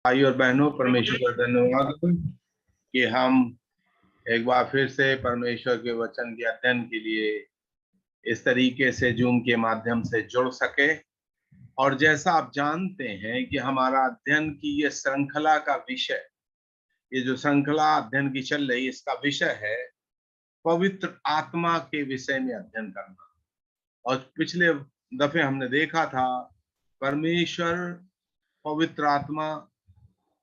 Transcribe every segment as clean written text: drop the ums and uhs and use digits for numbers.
भाई और बहनों, परमेश्वर का धन्यवाद कि हम एक बार फिर से परमेश्वर के वचन के अध्ययन के लिए इस तरीके से जूम के माध्यम से जुड़ सके। और जैसा आप जानते हैं कि हमारा अध्ययन की ये श्रृंखला का विषय, ये जो श्रृंखला अध्ययन की चल रही, इसका विषय है पवित्र आत्मा के विषय में अध्ययन करना। और पिछले दफे हमने देखा था परमेश्वर पवित्र आत्मा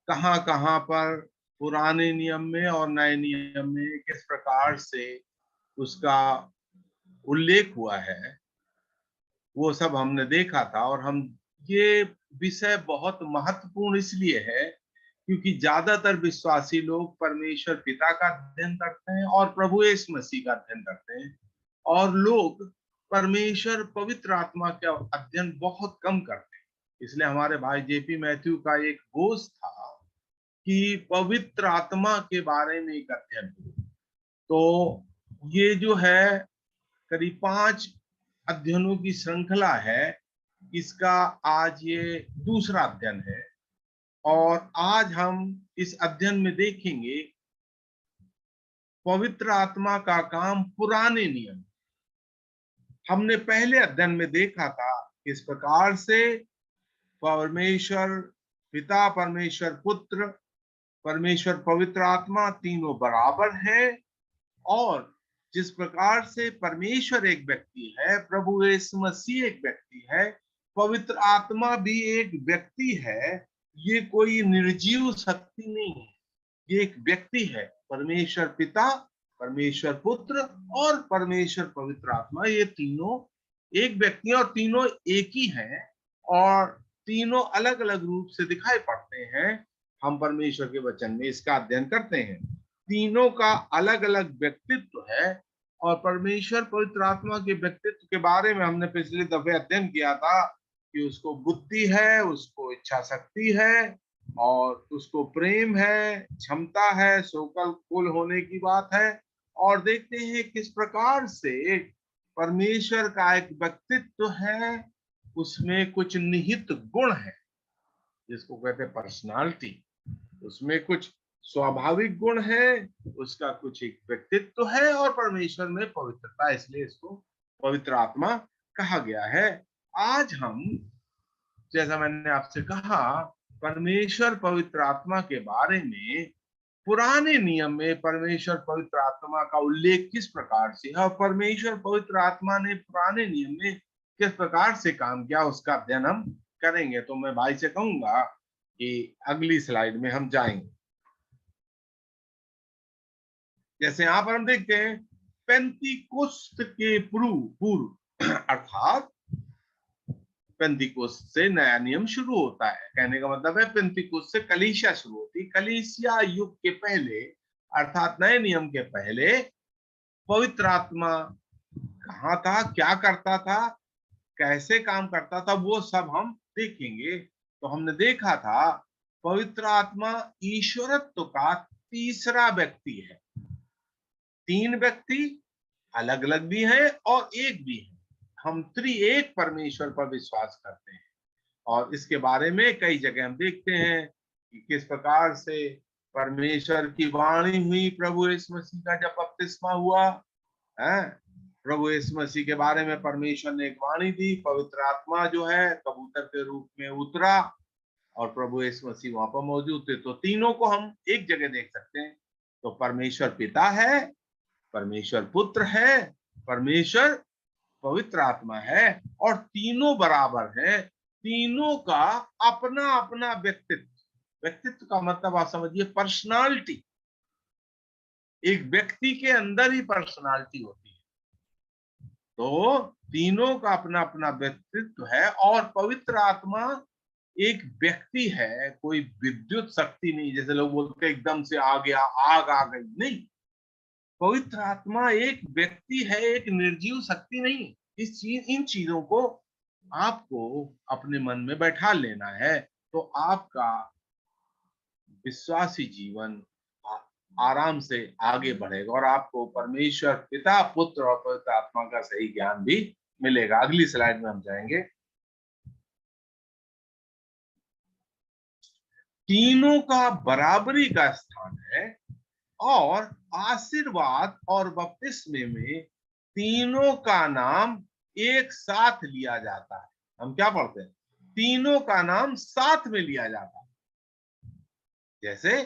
कहाँ कहाँ पर पुराने नियम में और नए नियम में किस प्रकार से उसका उल्लेख हुआ है, वो सब हमने देखा था। और हम ये विषय बहुत महत्वपूर्ण इसलिए है क्योंकि ज्यादातर विश्वासी लोग परमेश्वर पिता का अध्ययन करते हैं और प्रभु यीशु मसीह का अध्ययन करते हैं, और लोग परमेश्वर पवित्र आत्मा का अध्ययन बहुत कम करते हैं। इसलिए हमारे भाई जेपी मैथ्यू का एक बोझ था कि पवित्र आत्मा के बारे में एक अध्ययन हो। तो ये जो है करीब 5 अध्ययनों की श्रृंखला है, इसका आज ये दूसरा अध्ययन है। और आज हम इस अध्ययन में देखेंगे पवित्र आत्मा का काम पुराने नियम। हमने पहले अध्ययन में देखा था किस प्रकार से परमेश्वर पिता, परमेश्वर पुत्र, परमेश्वर पवित्र आत्मा तीनों बराबर है, और जिस प्रकार से परमेश्वर एक व्यक्ति है, प्रभु यीशु मसीह एक व्यक्ति है, पवित्र आत्मा भी एक व्यक्ति है। ये कोई निर्जीव शक्ति नहीं है, ये एक व्यक्ति है। परमेश्वर पिता, परमेश्वर पुत्र और परमेश्वर पवित्र आत्मा, ये तीनों एक व्यक्ति और तीनों एक ही हैं, और तीनों अलग अलग रूप से दिखाई पड़ते हैं। हम परमेश्वर के वचन में इसका अध्ययन करते हैं। तीनों का अलग अलग व्यक्तित्व है, और परमेश्वर पवित्र आत्मा के व्यक्तित्व के बारे में हमने पिछले दफे अध्ययन किया था कि उसको बुद्धि है, उसको इच्छा शक्ति है, और उसको प्रेम है, क्षमता है, सोकल कुल होने की बात है। और देखते हैं किस प्रकार से परमेश्वर का एक व्यक्तित्व है, उसमें कुछ निहित गुण है जिसको कहते हैं पर्सनालिटी। उसमें कुछ स्वाभाविक गुण है, उसका कुछ एक व्यक्तित्व है, और परमेश्वर में पवित्रता, इसलिए इसको पवित्र आत्मा कहा गया है। आज हम, जैसा मैंने आपसे कहा, परमेश्वर पवित्र आत्मा के बारे में पुराने नियम में परमेश्वर पवित्र आत्मा का उल्लेख किस प्रकार से है और परमेश्वर पवित्र आत्मा ने पुराने नियम में किस प्रकार से काम किया, उसका अध्ययन हम करेंगे। तो मैं भाई से कहूंगा कि अगली स्लाइड में हम जाएंगे। जैसे यहां पर हम देखते हैं पेंतीकोस्त के पूर्व अर्थात पेंतीकोस्त से नया नियम शुरू होता है। कहने का मतलब है पेंतीकोस्त से कलीसिया शुरू होती। कलीसिया युग के पहले अर्थात नए नियम के पहले पवित्र आत्मा कहाँ था, क्या करता था, कैसे काम करता था, वो सब हम देखेंगे। तो हमने देखा था पवित्र आत्मा ईश्वरत्व का तीसरा व्यक्ति है। 3 व्यक्ति अलग अलग भी हैं और एक भी है। हम त्रिएक परमेश्वर पर विश्वास करते हैं, और इसके बारे में कई जगह हम देखते हैं कि किस प्रकार से परमेश्वर की वाणी हुई प्रभु यीशु मसीह का जब बपतिस्मा हुआ है। प्रभु यीशु मसीह के बारे में परमेश्वर ने एक वाणी दी, पवित्र आत्मा जो है कबूतर के रूप में उतरा, और प्रभु यीशु मसीह वहां पर मौजूद थे। तो तीनों को हम एक जगह देख सकते हैं। तो परमेश्वर पिता है, परमेश्वर पुत्र है, परमेश्वर पवित्र आत्मा है, और तीनों बराबर है। तीनों का अपना अपना व्यक्तित्व। व्यक्तित्व का मतलब आप समझिए पर्सनालिटी। एक व्यक्ति के अंदर ही पर्सनालिटी होती है। तो तीनों का अपना अपना व्यक्तित्व है, और पवित्र आत्मा एक व्यक्ति है, कोई विद्युत शक्ति नहीं। जैसे लोग बोलते हैं एकदम से आ गया, आग आ गई, नहीं। पवित्र आत्मा एक व्यक्ति है, एक निर्जीव शक्ति नहीं। इन चीजों को आपको अपने मन में बैठा लेना है, तो आपका विश्वासी जीवन आराम से आगे बढ़ेगा, और आपको परमेश्वर पिता, पुत्र और पवित्र आत्मा का सही ज्ञान भी मिलेगा। अगली स्लाइड में हम जाएंगे। तीनों का बराबरी का स्थान है, और आशीर्वाद और बपतिस्मे में तीनों का नाम एक साथ लिया जाता है। हम क्या पढ़ते हैं? तीनों का नाम साथ में लिया जाता है। जैसे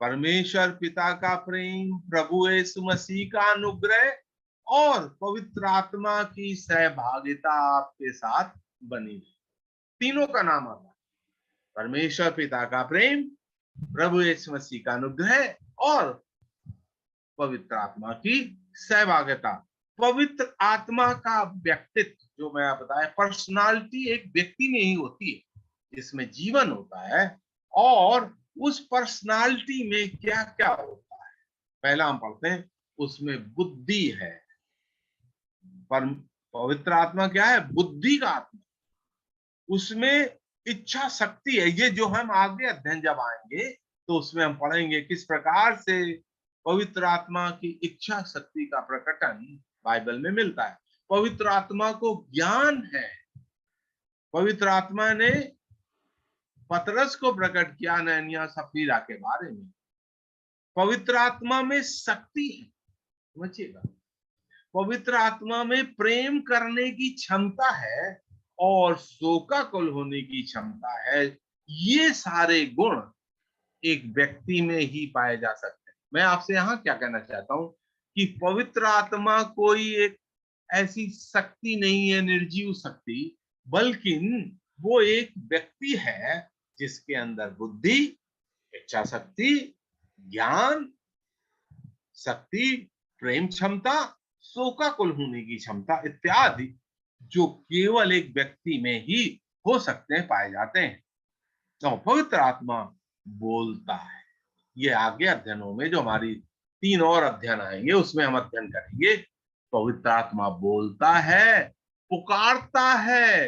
परमेश्वर पिता का प्रेम, प्रभु यीशु मसीह का अनुग्रह और पवित्र आत्मा की सहभागिता आपके साथ बनी है। तीनों का नाम आता है। परमेश्वर पिता का प्रेम, प्रभु यीशु मसीह का अनुग्रह और पवित्र आत्मा की सहभागिता। पवित्र आत्मा का व्यक्तित्व, जो मैं बताया, पर्सनालिटी एक व्यक्ति में ही होती है, जिसमें जीवन होता है, और उस पर्सनालिटी में क्या क्या होता है। पहला हम पढ़ते हैं, उसमें बुद्धि है। पर पवित्र आत्मा क्या है? बुद्धि का आत्मा। उसमें इच्छा शक्ति है। ये जो हम आगे अध्ययन जब आएंगे तो उसमें हम पढ़ेंगे किस प्रकार से पवित्र आत्मा की इच्छा शक्ति का प्रकटन बाइबल में मिलता है। पवित्र आत्मा को ज्ञान है। पवित्र आत्मा ने पतरस को प्रकट किया अननिया सफीरा के बारे में। पवित्र आत्मा में शक्ति है, समझिएगा। पवित्र आत्मा में प्रेम करने की क्षमता है और शोकाकुल होने की क्षमता है। ये सारे गुण एक व्यक्ति में ही पाए जा सकते हैं। मैं आपसे यहाँ क्या कहना चाहता हूं कि पवित्र आत्मा कोई एक ऐसी शक्ति नहीं है, निर्जीव शक्ति, बल्कि वो एक व्यक्ति है जिसके अंदर बुद्धि, इच्छा शक्ति, ज्ञान शक्ति, प्रेम क्षमता, शोकाकुल होने की क्षमता इत्यादि, जो केवल एक व्यक्ति में ही हो सकते हैं, पाए जाते हैं। तो पवित्र आत्मा बोलता है। ये आगे अध्ययनों में, जो हमारी 3 और अध्ययन आएंगे, उसमें हम अध्ययन करेंगे। पवित्र आत्मा बोलता है, पुकारता है।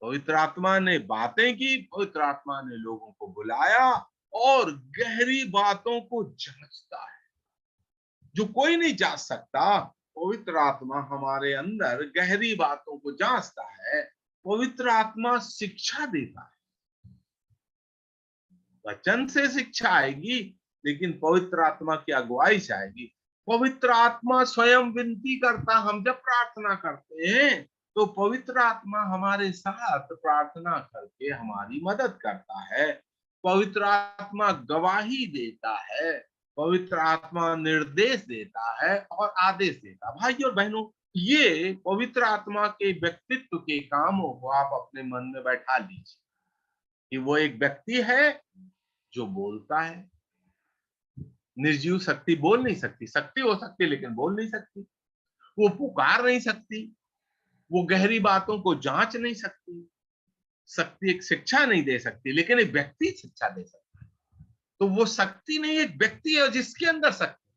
पवित्र आत्मा ने बातें की, पवित्र आत्मा ने लोगों को बुलाया और गहरी बातों को जांचता है, जो कोई नहीं जांच सकता। पवित्र आत्मा हमारे अंदर गहरी बातों को जांचता है। पवित्र आत्मा शिक्षा देता है। वचन से शिक्षा आएगी, लेकिन पवित्र आत्मा की अगुवाई से आएगी। पवित्र आत्मा स्वयं विनती करता। हम जब प्रार्थना करते हैं तो पवित्र आत्मा हमारे साथ प्रार्थना करके हमारी मदद करता है। पवित्र आत्मा गवाही देता है। पवित्र आत्मा निर्देश देता है और आदेश देता है। भाई और बहनों, ये पवित्र आत्मा के व्यक्तित्व के कामों को आप अपने मन में बैठा लीजिए कि वो एक व्यक्ति है जो बोलता है। निर्जीव शक्ति बोल नहीं सकती। शक्ति हो सकती है लेकिन बोल नहीं सकती। वो पुकार नहीं सकती। वो गहरी बातों को जांच नहीं सकती। शक्ति एक शिक्षा नहीं दे सकती, लेकिन एक व्यक्ति शिक्षा दे सकता है। तो वो शक्ति नहीं, एक व्यक्ति है जिसके अंदर शक्ति।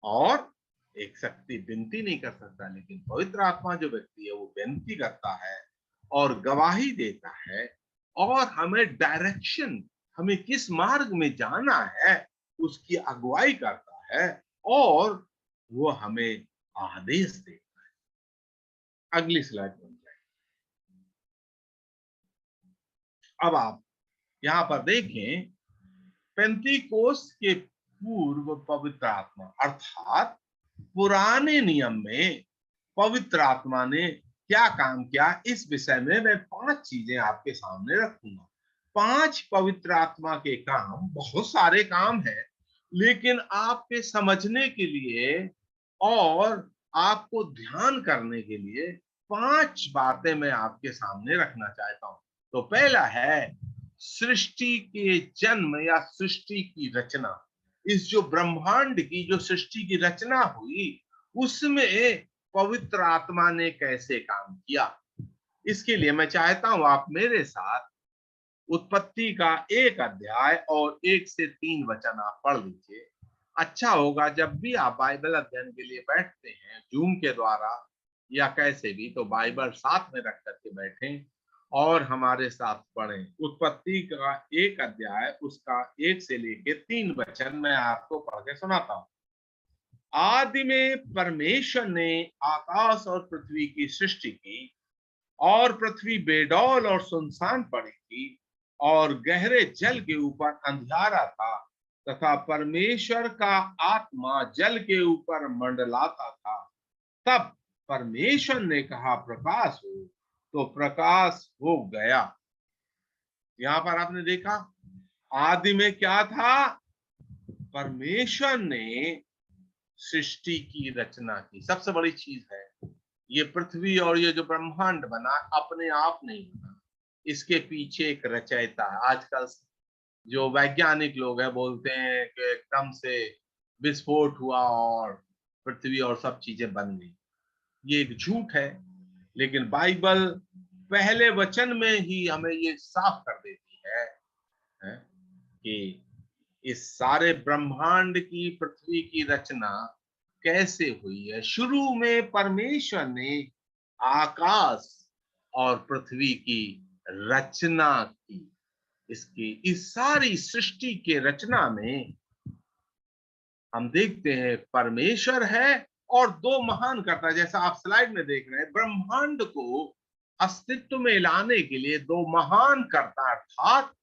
और एक शक्ति विनती नहीं कर सकता, लेकिन पवित्र आत्मा जो व्यक्ति है वो विनती करता है और गवाही देता है और हमें डायरेक्शन, हमें किस मार्ग में जाना है उसकी अगुवाई करता है और वो हमें आदेश देता है। अगली स्लाइड बन जाए। अब आप यहां पर देखें, पेंतीकोस्त के पूर्व पवित्र आत्मा, अर्थात पुराने नियम में पवित्र आत्मा ने क्या काम किया, इस विषय में मैं 5 चीजें आपके सामने रखूंगा। 5 पवित्र आत्मा के काम, बहुत सारे काम हैं, लेकिन आपके समझने के लिए और आपको ध्यान करने के लिए 5 बातें मैं आपके सामने रखना चाहता हूं। तो पहला है सृष्टि के जन्म या सृष्टि की रचना। इस जो ब्रह्मांड की जो सृष्टि की रचना हुई, उसमें पवित्र आत्मा ने कैसे काम किया, इसके लिए मैं चाहता हूं आप मेरे साथ उत्पत्ति का 1 अध्याय और 1 से 3 वचन आप पढ़ लीजिए। अच्छा होगा जब भी आप बाइबल अध्ययन के लिए बैठते हैं, जूम के द्वारा या कैसे भी, तो बाइबल साथ में रख करके बैठें और हमारे साथ पढ़ें। उत्पत्ति का 1 अध्याय, उसका 1 से लेके 3 वचन मैं आपको पढ़ के सुनाता हूं। आदि में परमेश्वर ने आकाश और पृथ्वी की सृष्टि की। और पृथ्वी बेडौल और सुनसान पड़ी थी, और गहरे जल के ऊपर अंधियारा था, तथा परमेश्वर का आत्मा जल के ऊपर मंडलाता था। तब परमेश्वर ने कहा, प्रकाश हो, तो प्रकाश हो गया। यहां पर आपने देखा, आदि में क्या था? परमेश्वर ने सृष्टि की रचना की। सबसे बड़ी चीज है, ये पृथ्वी और ये जो ब्रह्मांड बना अपने आप नहीं बना, इसके पीछे एक रचयिता है। आजकल जो वैज्ञानिक लोग हैं बोलते हैं कि एकदम से विस्फोट हुआ और पृथ्वी और सब चीजें बन गई। ये एक झूठ है। लेकिन बाइबल पहले वचन में ही हमें ये साफ कर देती है कि इस सारे ब्रह्मांड की, पृथ्वी की रचना कैसे हुई है। शुरू में परमेश्वर ने आकाश और पृथ्वी की रचना की। इसकी इस सारी सृष्टि के रचना में हम देखते हैं परमेश्वर है और दो महान कर्ता। जैसा आप स्लाइड में देख रहे हैं, ब्रह्मांड को अस्तित्व में लाने के लिए दो महान कर्ता, अर्थात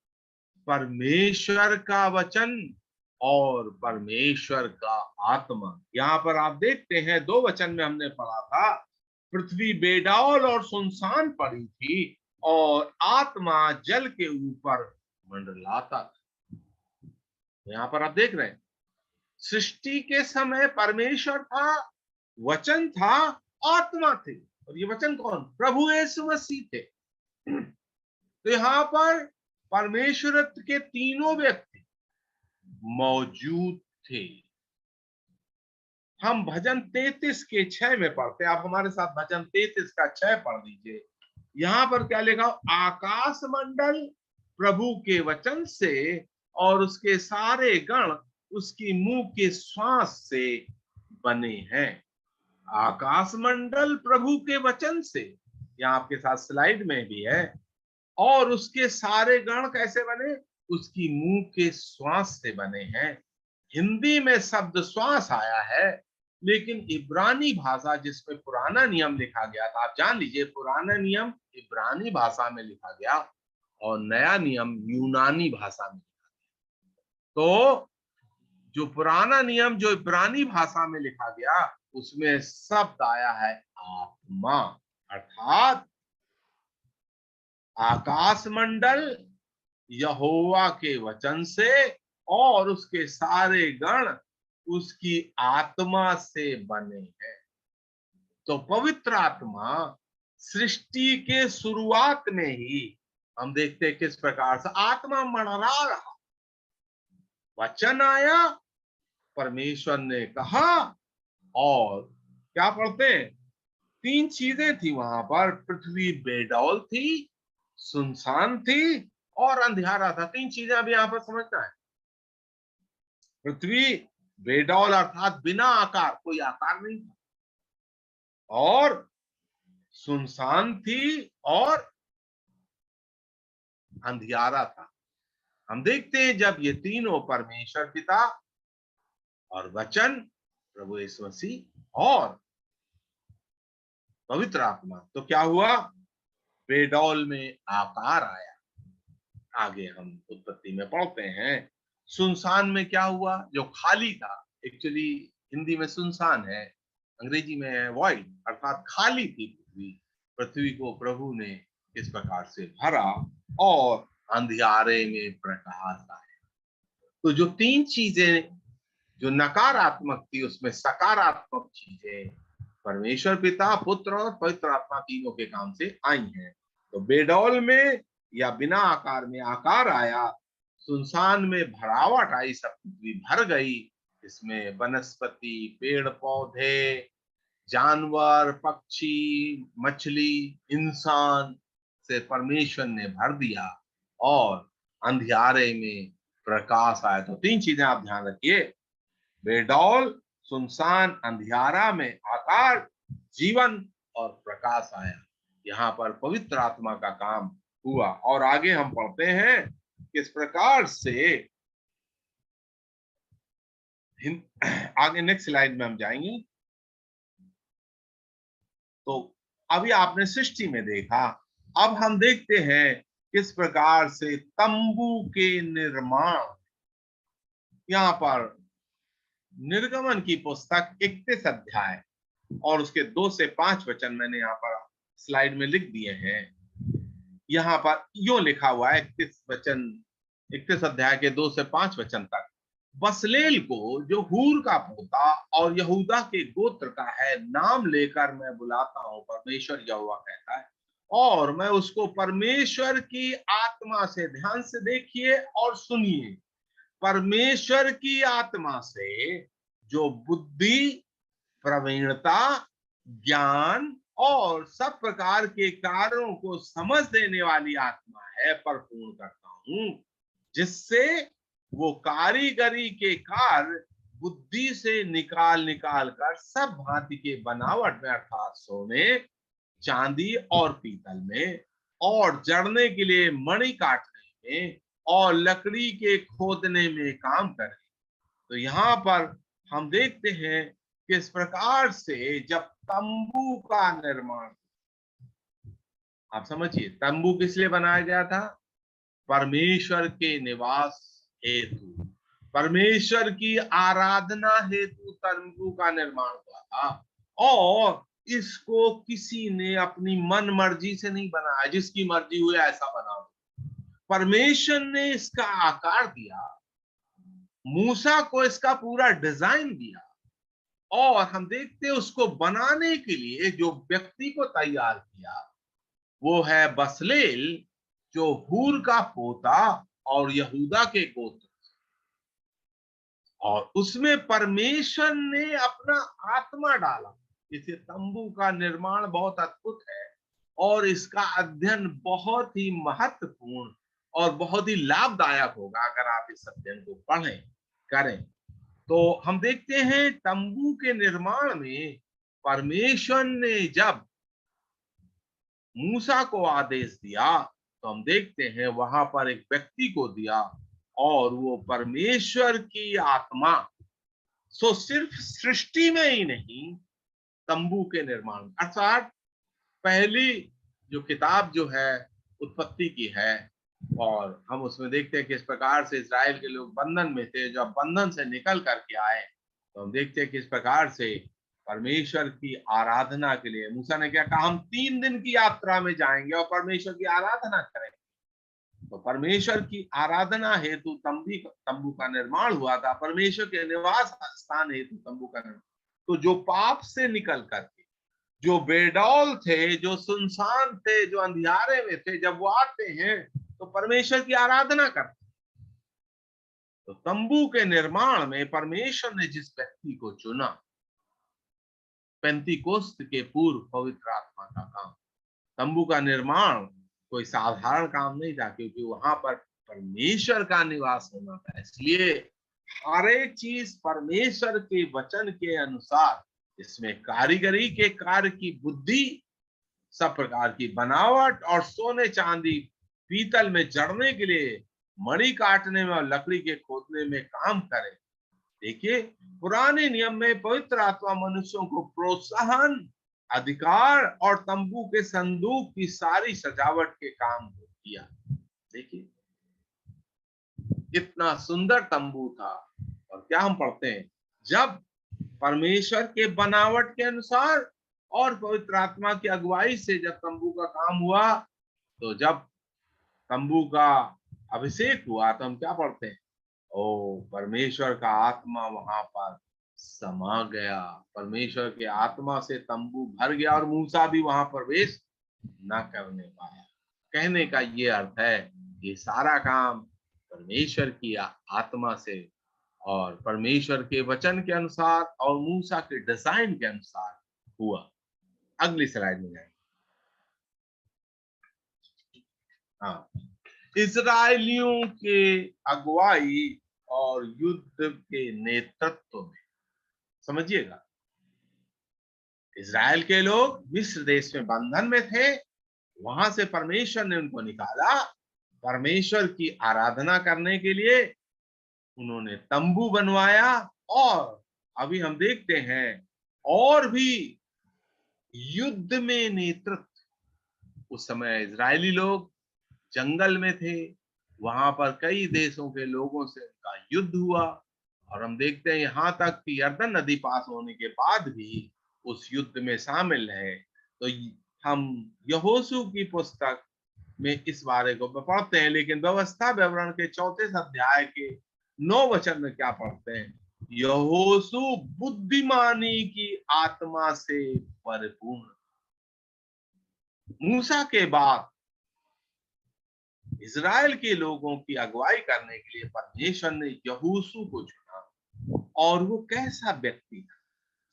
परमेश्वर का वचन और परमेश्वर का आत्मा। यहां पर आप देखते हैं, दो वचन में हमने पढ़ा था, पृथ्वी बेडौल और सुनसान पड़ी थी और आत्मा जल के ऊपर मंडलाता था। यहां पर आप देख रहे हैं, सृष्टि के समय परमेश्वर था, वचन था, आत्मा थे। और ये वचन कौन? प्रभु यीशु मसीह थे। तो यहां पर परमेश्वर के तीनों व्यक्ति मौजूद थे। हम भजन 33 के 6 में पढ़ते, आप हमारे साथ भजन 33 का 6 पढ़ लीजिए। यहां पर क्या लिखा? आकाश मंडल प्रभु के वचन से और उसके सारे गण उसकी मुंह के श्वास से बने हैं। आकाश मंडल प्रभु के वचन से, यहां आपके साथ स्लाइड में भी है। और उसके सारे गण कैसे बने? उसकी मुंह के श्वास से बने हैं। हिंदी में शब्द श्वास आया है, लेकिन इब्रानी भाषा जिसमें पुराना नियम लिखा गया था, आप जान लीजिए पुराना नियम इब्रानी भाषा में लिखा गया और नया नियम यूनानी भाषा में लिखा गया। तो जो पुराना नियम जो इब्रानी भाषा में लिखा गया, उसमें शब्द आया है आत्मा, अर्थात आकाश मंडल यहोवा के वचन से और उसके सारे गण उसकी आत्मा से बने हैं। तो पवित्र आत्मा सृष्टि के शुरुआत में ही हम देखते हैं किस प्रकार से आत्मा मंडरा रहा। वचन आया, परमेश्वर ने कहा, और क्या पढ़ते हैं? तीन चीजें थी वहां पर। पृथ्वी बेडौल थी, सुनसान थी और अंधियारा था। तीन चीजें अभी यहां पर समझना है। पृथ्वी बेडौल अर्थात बिना आकार, कोई आकार नहीं था, और सुनसान थी और अंधियारा था। हम देखते हैं जब ये तीनों, परमेश्वर पिता और वचन प्रभु यीशु मसीह और पवित्र आत्मा, तो क्या हुआ? बेडौल में आकार आया। आगे हम उत्पत्ति में पढ़ते हैं। सुनसान में क्या हुआ? जो खाली था, एक्चुअली हिंदी में सुनसान है, अंग्रेजी में है वॉइड, अर्थात खाली थी पृथ्वी। पृथ्वी को प्रभु ने इस प्रकार से भरा और अंधियारे में प्रकाश आया। तो जो तीन चीजें जो नकारात्मक थी, उसमें सकारात्मक चीजें परमेश्वर पिता, पुत्र और पवित्र आत्मा तीनों के काम से आई हैं। तो बेडौल में या बिना आकार में आकार आया, सुनसान में भरावट आई, सब पृथ्वी भर गई। इसमें वनस्पति, पेड़ पौधे, जानवर, पक्षी, मछली, इंसान से परमेश्वर ने भर दिया और अंधियारे में प्रकाश आया। तो तीन चीजें आप ध्यान रखिए, बेडौल, सुनसान, अंधियारा में आकार, जीवन और प्रकाश आया। यहाँ पर पवित्र आत्मा का काम हुआ। और आगे हम पढ़ते हैं किस प्रकार से, आगे नेक्स्ट स्लाइड में हम जाएंगे। तो अभी आपने सृष्टि में देखा, अब हम देखते हैं किस प्रकार से तंबू के निर्माण। यहाँ पर निर्गमन की पुस्तक 31 अध्याय और उसके 2 से 5 वचन मैंने यहाँ पर स्लाइड में लिख दिए हैं। यहाँ पर यूं लिखा हुआ है 31 अध्याय के 2 से 5 वचन तक। बसलेल को, जो हूर का पोता और यहूदा के गोत्र का है, नाम लेकर मैं बुलाता हूं, परमेश्वर यहोवा कहता है, और मैं उसको परमेश्वर की आत्मा से, ध्यान से देखिए और सुनिए, परमेश्वर की आत्मा से जो बुद्धि, प्रवीणता, ज्ञान और सब प्रकार के कार्यों को समझ देने वाली आत्मा है, पर पूर्ण करता हूं, जिससे वो कारीगरी के कार्य बुद्धि से निकाल निकाल कर सब भांति के बनावट में, अर्थात सोने, चांदी और पीतल में, और जड़ने के लिए मणि काटने में और लकड़ी के खोदने में काम करे। तो यहाँ पर हम देखते हैं किस प्रकार से जब तंबू का निर्माण, आप समझिए, तंबू किस लिए बनाया गया था? परमेश्वर के निवास हेतु, परमेश्वर की आराधना हेतु तंबू का निर्माण हुआ था। और इसको किसी ने अपनी मन मर्जी से नहीं बनाया, जिसकी मर्जी हुई ऐसा बनाओ। परमेश्वर ने इसका आकार दिया, मूसा को इसका पूरा डिजाइन दिया, और हम देखते हैं उसको बनाने के लिए जो व्यक्ति को तैयार किया वो है बसलेल, जो हूर का पोता और यहूदा के गोत्र, और उसमें परमेश्वर ने अपना आत्मा डाला। इसे तंबू का निर्माण बहुत अद्भुत है, और इसका अध्ययन बहुत ही महत्वपूर्ण और बहुत ही लाभदायक होगा अगर आप इस अध्ययन को पढ़ें, करें। तो हम देखते हैं तंबू के निर्माण में परमेश्वर ने जब मूसा को आदेश दिया, तो हम देखते हैं वहां पर एक व्यक्ति को दिया, और वो परमेश्वर की आत्मा। सो सिर्फ सृष्टि में ही नहीं, तंबू के निर्माण, अर्थात पहली जो किताब जो है उत्पत्ति की है, और हम उसमें देखते हैं कि इस प्रकार से इस्राएल के लोग बंधन में थे, जब बंधन से निकल करके आए तो हम देखते हैं कि इस प्रकार से परमेश्वर की आराधना के लिए मूसा ने क्या कहा, हम 3 दिन की यात्रा में जाएंगे और परमेश्वर की आराधना करेंगे। तो परमेश्वर की आराधना हेतु तंबू का निर्माण हुआ था, परमेश्वर के निवास स्थान हेतु तंबू का निर्माण। तो जो पाप से निकल करके, जो बेडौल थे, जो सुनसान थे, जो अंधियारे में थे, जब वो आते हैं तो परमेश्वर की आराधना करते। तो तंबू के निर्माण में परमेश्वर ने जिस व्यक्ति को चुना, पेंतीकोस्त के पूर्व पवित्र आत्मा का काम, तंबू का निर्माण कोई साधारण काम नहीं था, क्योंकि वहां पर परमेश्वर का निवास होना था। इसलिए हर एक चीज परमेश्वर के वचन के अनुसार, इसमें कारीगरी के कार्य की बुद्धि, सब प्रकार की बनावट, और सोने चांदी पीतल में जड़ने के लिए, मणि काटने में और लकड़ी के खोदने में काम करे। देखिए, पुराने नियम में पवित्र आत्मा मनुष्यों को प्रोत्साहन, अधिकार और तंबू के संदूक की सारी सजावट के काम को किया। देखिए, इतना सुंदर तंबू था। और क्या हम पढ़ते हैं, जब परमेश्वर के बनावट के अनुसार और पवित्र आत्मा की अगुवाई से जब तंबू का काम हुआ, तो जब तंबू का अभिषेक हुआ तो हम क्या पढ़ते हैं, ओ परमेश्वर का आत्मा वहां पर समा गया, परमेश्वर के आत्मा से तंबू भर गया और मूसा भी वहां प्रवेश न करने पाया। कहने का ये अर्थ है, ये सारा काम परमेश्वर की आत्मा से और परमेश्वर के वचन के अनुसार और मूसा के डिजाइन के अनुसार हुआ। अगली स्लाइड में जाएंगे। हाँ, इजरायलियों के अगुवाई और युद्ध के नेतृत्व में, समझिएगा, इजराइल के लोग मिस्र देश में बंधन में थे, वहां से परमेश्वर ने उनको निकाला, परमेश्वर की आराधना करने के लिए उन्होंने तंबू बनवाया। और अभी हम देखते हैं और भी युद्ध में नेतृत्व। उस समय इजरायली लोग जंगल में थे, वहां पर कई देशों के लोगों से उनका युद्ध हुआ, और हम देखते हैं यहाँ तक कि यरदन नदी पास होने के बाद भी उस युद्ध में शामिल है। तो हम यहोशू की पुस्तक में इस बारे को पढ़ते हैं, लेकिन व्यवस्था विवरण के 34 अध्याय के 9 वचन में क्या पढ़ते हैं? यहोशू बुद्धिमानी की आत्मा से परिपूर्ण। मूसा के बाद इजराइल के लोगों की अगुवाई करने के लिए परमेश्वर ने यहोशू को चुना। और वो कैसा व्यक्ति था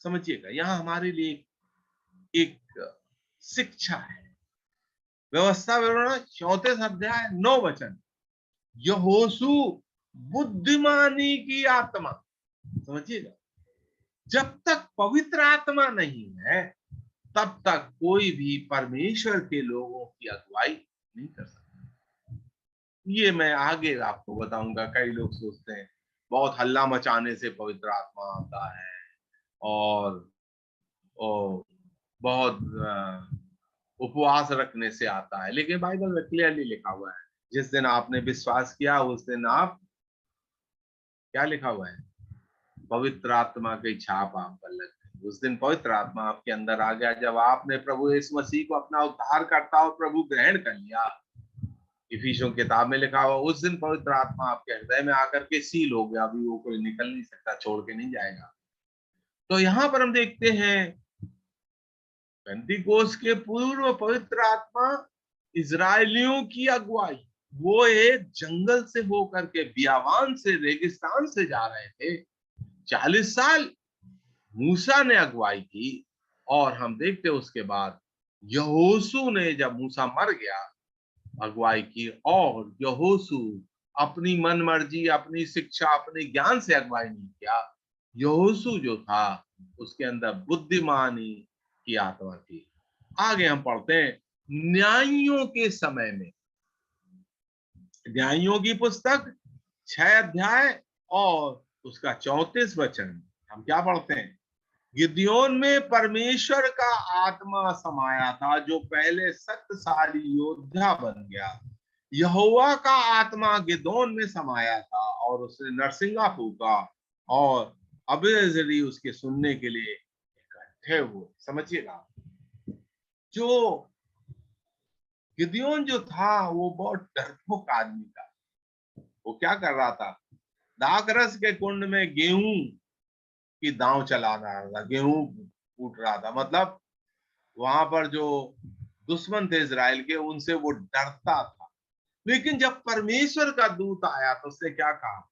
समझिएगा, यहाँ हमारे लिए एक शिक्षा है। व्यवस्था विवरण 34 अध्याय 9 वचन, यहोशू बुद्धिमानी की आत्मा। समझिएगा, जब तक पवित्र आत्मा नहीं है तब तक कोई भी परमेश्वर के लोगों की अगुवाई नहीं कर सकता। ये मैं आगे आपको बताऊंगा। कई लोग सोचते हैं बहुत हल्ला मचाने से पवित्र आत्मा आता है, और बहुत उपवास रखने से आता है, लेकिन बाइबल में क्लियरली लिखा हुआ है जिस दिन आपने विश्वास किया उस दिन आप, क्या लिखा हुआ है? पवित्र आत्मा की छाप आप पर लग गई। उस दिन पवित्र आत्मा आपके अंदर आ गया जब आपने प्रभु यीशु मसीह को अपना उद्धारकर्ता और प्रभु ग्रहण कर लिया। इफिसियों किताब में लिखा हुआ उस दिन पवित्र आत्मा आपके हृदय में आकर के सील हो गया, अभी वो कोई निकल नहीं सकता, छोड़ के नहीं जाएगा। तो यहाँ पर हम देखते हैं पेंटिकोस के पूर्व पवित्र आत्मा इजरायलियों की अगुवाई, वो एक जंगल से होकर के बियावान से रेगिस्तान से जा रहे थे। 40 साल मूसा ने अगुवाई की, और हम देखते उसके बाद यहोशू ने, जब मूसा मर गया, अगुवाई की। और यहोशू अपनी मन मर्जी, अपनी शिक्षा, अपने ज्ञान से अगुवाई नहीं किया। यहोशू जो था उसके अंदर बुद्धिमानी की आत्मा थी। आगे हम पढ़ते हैं न्यायियों के समय में, न्यायियों की पुस्तक 6 अध्याय और उसका 34 वचन हम क्या पढ़ते हैं? गिदयोन में परमेश्वर का आत्मा समाया था जो पहले शक्तिशाली योद्धा बन गया। यहोवा का आत्मा गिदोन में समाया था और उसने नरसिंगा फूका, और अबीएजेरी उसके सुनने के लिए इकट्ठे हुए। समझिएगा, जो गिदयोन जो था वो बहुत डरपोक आदमी था। वो क्या कर रहा था? दाखरस के कुंड में गेहूं की दांव चला रहा था, गेहूं कूट रहा था। मतलब वहां पर जो दुश्मन थे इजराइल के, उनसे वो डरता था। लेकिन जब परमेश्वर का दूत आया तो उसने क्या कहा?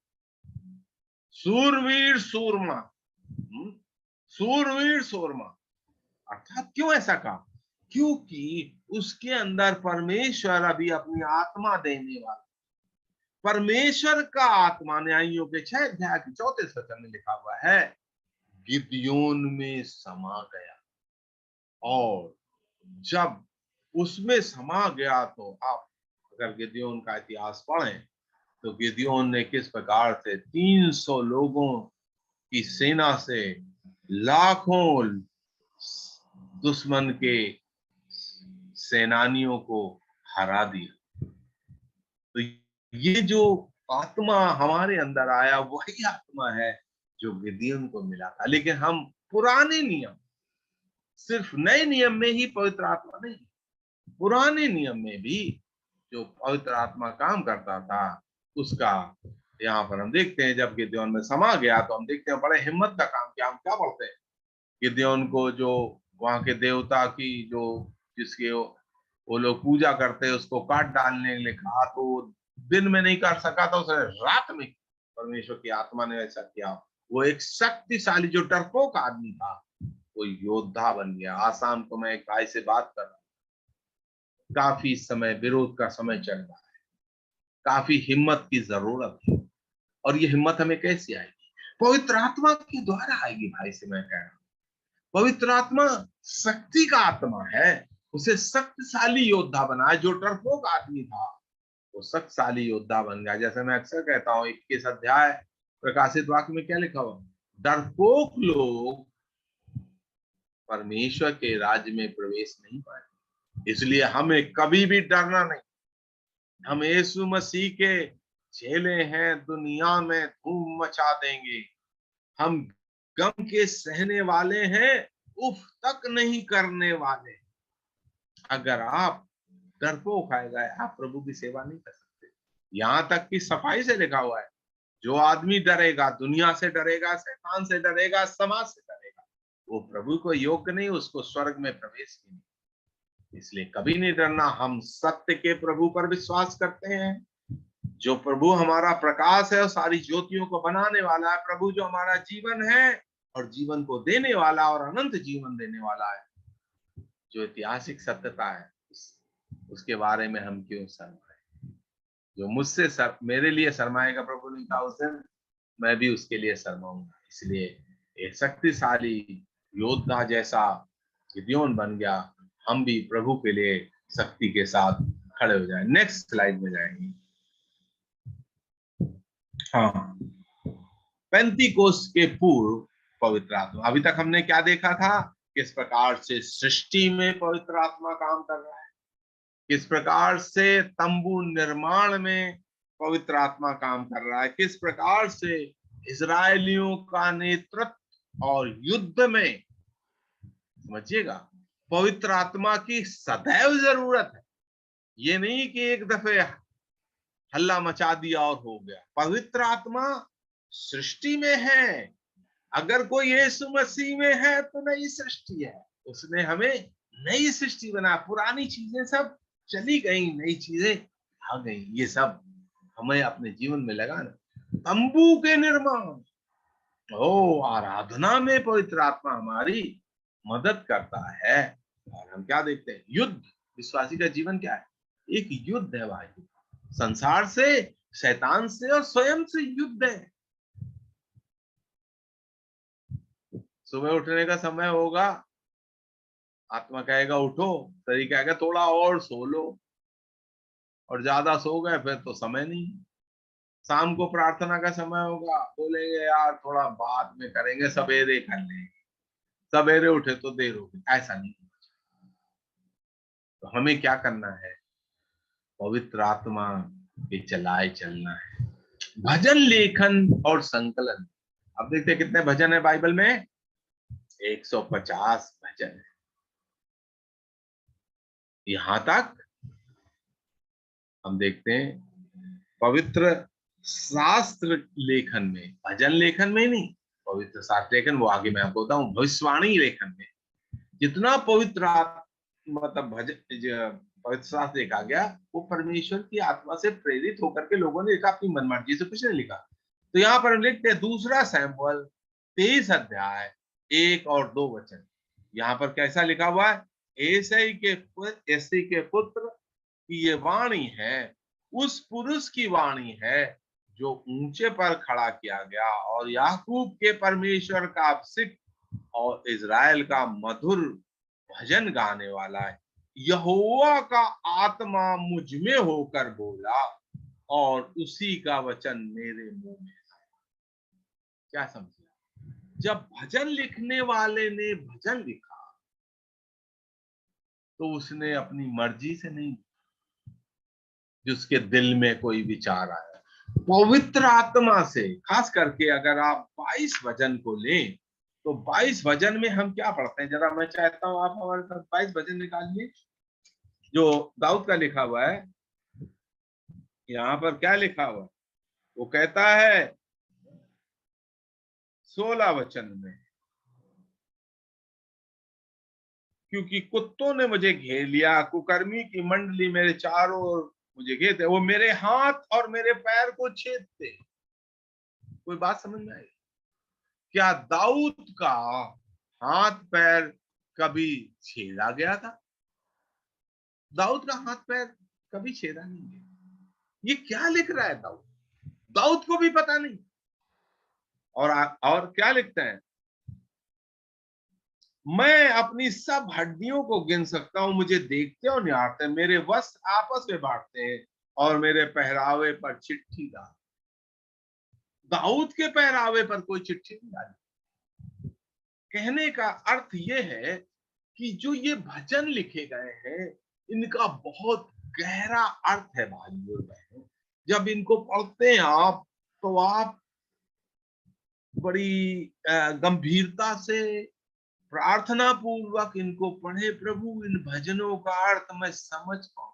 सूरवीर सूरमा, सूरवीर सूरमा। अर्थात क्यों ऐसा कहा? क्योंकि उसके अंदर परमेश्वर अभी अपनी आत्मा देने वाला। परमेश्वर का आत्मा, न्यायियों के 6 अध्याय के 34 वचन में लिखा हुआ है, गिदयोन में समा गया। और जब उसमें समा गया तो आप अगर गिदयोन का इतिहास पढ़ें तो गिदयोन ने किस प्रकार से 300 लोगों की सेना से लाखों दुश्मन के सेनानियों को हरा दिया। तो ये जो आत्मा हमारे अंदर आया वही आत्मा है जो गिदयोन को मिला था। लेकिन हम पुराने नियम, सिर्फ नए नियम में ही पवित्र आत्मा नहीं, पुराने नियम में भी जो पवित्र आत्मा काम करता था उसका यहाँ पर हम देखते हैं। जब गिदयोन में समा गया तो हम देखते हैं बड़े हिम्मत का काम किया। हम क्या बोलते हैं? गिदयोन को जो वहां के देवता की जो जिसके वो लोग पूजा करते हैं उसको काट डालने के लिए कहा, तो दिन में नहीं कर सका था, उसने रात में। परमेश्वर की आत्मा ने ऐसा किया। वो एक शक्तिशाली जो डरपोक आदमी था वो योद्धा बन गया। आसाम को मैं एक भाई से बात कर रहा, काफी समय विरोध का समय चल रहा है, काफी हिम्मत की जरूरत है। और ये हिम्मत हमें कैसे आएगी? पवित्र आत्मा के द्वारा आएगी। भाई से मैं कह रहा हूं, पवित्र आत्मा शक्ति का आत्मा है। उसे शक्तिशाली योद्धा बनाया। जो डरपोक आदमी था वो शक्तिशाली योद्धा बन गया। जैसे मैं अक्सर कहता हूँ 21 अध्याय प्रकाशित वाक्य में क्या लिखा हुआ? डरपोक लोग परमेश्वर के राज्य में प्रवेश नहीं पाएंगे। इसलिए हमें कभी भी डरना नहीं। हम यीशु मसीह के चेले हैं, दुनिया में धूम मचा देंगे। हम गम के सहने वाले हैं, उफ तक नहीं करने वाले। अगर आप डरपोक आ गए, आप प्रभु की सेवा नहीं कर सकते। यहाँ तक कि सफाई से लिखा हुआ है, जो आदमी डरेगा, दुनिया से डरेगा, शैतान से डरेगा, समाज से डरेगा, वो प्रभु को योग्य नहीं, उसको स्वर्ग में प्रवेश ही नहीं। इसलिए कभी नहीं डरना। हम सत्य के प्रभु पर विश्वास करते हैं, जो प्रभु हमारा प्रकाश है और सारी ज्योतियों को बनाने वाला है, प्रभु जो हमारा जीवन है और जीवन को देने वाला और अनंत जीवन देने वाला है, जो ऐतिहासिक सत्यता है, उसके बारे में हम क्यों शर्माए। जो मुझसे मेरे लिए शर्माएगा, प्रभु ने कहा उस दिन मैं भी उसके लिए शर्माऊंगा। इसलिए एक शक्तिशाली योद्धा जैसा गिदोन बन गया, हम भी प्रभु के लिए शक्ति के साथ खड़े हो जाए। नेक्स्ट स्लाइड में जाएंगे। हाँ, पेंतीकोस्त के पूर्व पवित्र आत्मा। अभी तक हमने क्या देखा था, किस प्रकार से सृष्टि में पवित्र आत्मा काम कर रहा है, किस प्रकार से तंबू निर्माण में पवित्र आत्मा काम कर रहा है, किस प्रकार से इजरायलियों का नेतृत्व और युद्ध में, समझिएगा, पवित्र आत्मा की सदैव जरूरत है। ये नहीं कि एक दफे हल्ला मचा दिया और हो गया। पवित्र आत्मा सृष्टि में है। अगर कोई यीशु मसीह में है तो नई सृष्टि है। उसने हमें नई सृष्टि बना। पुरानी चीजें सब चली गई, नई चीजें आ गई। ये सब हमें अपने जीवन में लगाना। तंबू के निर्माण, आराधना में पवित्र आत्मा हमारी मदद करता है। और हम क्या देखते हैं, युद्ध। विश्वासी का जीवन क्या है, एक युद्ध है भाई। संसार से, शैतान से और स्वयं से युद्ध है। सुबह उठने का समय होगा, आत्मा कहेगा उठो, शरीर कहेगा थोड़ा और सो लो, और ज्यादा सो गए फिर तो समय नहीं। शाम को प्रार्थना का समय होगा, बोलेंगे यार थोड़ा बाद में करेंगे, सवेरे कर लेंगे। सवेरे उठे तो देर होगी। ऐसा नहीं। तो हमें क्या करना है, पवित्र आत्मा के चलाए चलना है। भजन लेखन और संकलन। अब देखते हैं कितने भजन है बाइबल में। 150 भजन है। यहां तक हम देखते हैं पवित्र शास्त्र लेखन में, भजन लेखन में नहीं, पवित्र शास्त्र लेखन वो आगे मैं आपको बताऊं, भविष्यवाणी लेखन में जितना पवित्र मतलब भजन पवित्र शास्त्र लिखा गया, वो परमेश्वर की आत्मा से प्रेरित होकर के लोगों ने लिखा, अपनी मनमर्जी से कुछ नहीं लिखा। तो यहाँ पर हम लिखते हैं दूसरा सैमुएल 23 अध्याय 1 और 2 वचन। यहाँ पर कैसा लिखा हुआ है, एसाई के पुत्र की ये वाणी है, उस पुरुष की वाणी है जो ऊंचे पर खड़ा किया गया और याकूब के परमेश्वर का अभिषिक्त और इजराइल का मधुर भजन गाने वाला है। यहोवा का आत्मा मुझ में होकर बोला और उसी का वचन मेरे मुंह में। क्या समझे? जब भजन लिखने वाले ने भजन लिखा तो उसने अपनी मर्जी से नहीं, जिसके दिल में कोई विचार आया, पवित्र आत्मा से। खास करके अगर आप 22 भजन को लें तो 22 भजन में हम क्या पढ़ते हैं, जरा मैं चाहता हूं आप हमारे साथ 22 भजन निकालिए जो दाऊद का लिखा हुआ है। यहाँ पर क्या लिखा हुआ है, वो कहता है 16 वचन में, क्योंकि कुत्तों ने मुझे घेर लिया, कुकर्मी की मंडली मेरे चारों ओर मुझे घेरते, वो मेरे हाथ और मेरे पैर को छेदते। कोई बात समझ में आई? क्या दाऊद का हाथ पैर कभी छेदा गया था? दाऊद का हाथ पैर कभी छेदा नहीं गया। ये क्या लिख रहा है दाऊद? दाऊद को भी पता नहीं। और क्या लिखते हैं, मैं अपनी सब हड्डियों को गिन सकता हूं, मुझे देखते और निहारते, मेरे वस्त्र आपस में बांटते हैं और मेरे पहरावे पर चिट्ठी डाल। दाऊद के पहरावे पर कोई चिट्ठी नहीं डाली। कहने का अर्थ ये है कि जो ये भजन लिखे गए हैं, इनका बहुत गहरा अर्थ है भाइयों और बहनों। जब इनको पढ़ते हैं आप, तो आप बड़ी गंभीरता से, प्रार्थना पूर्वक इनको पढ़े, प्रभु इन भजनों का अर्थ मैं समझ पाऊं।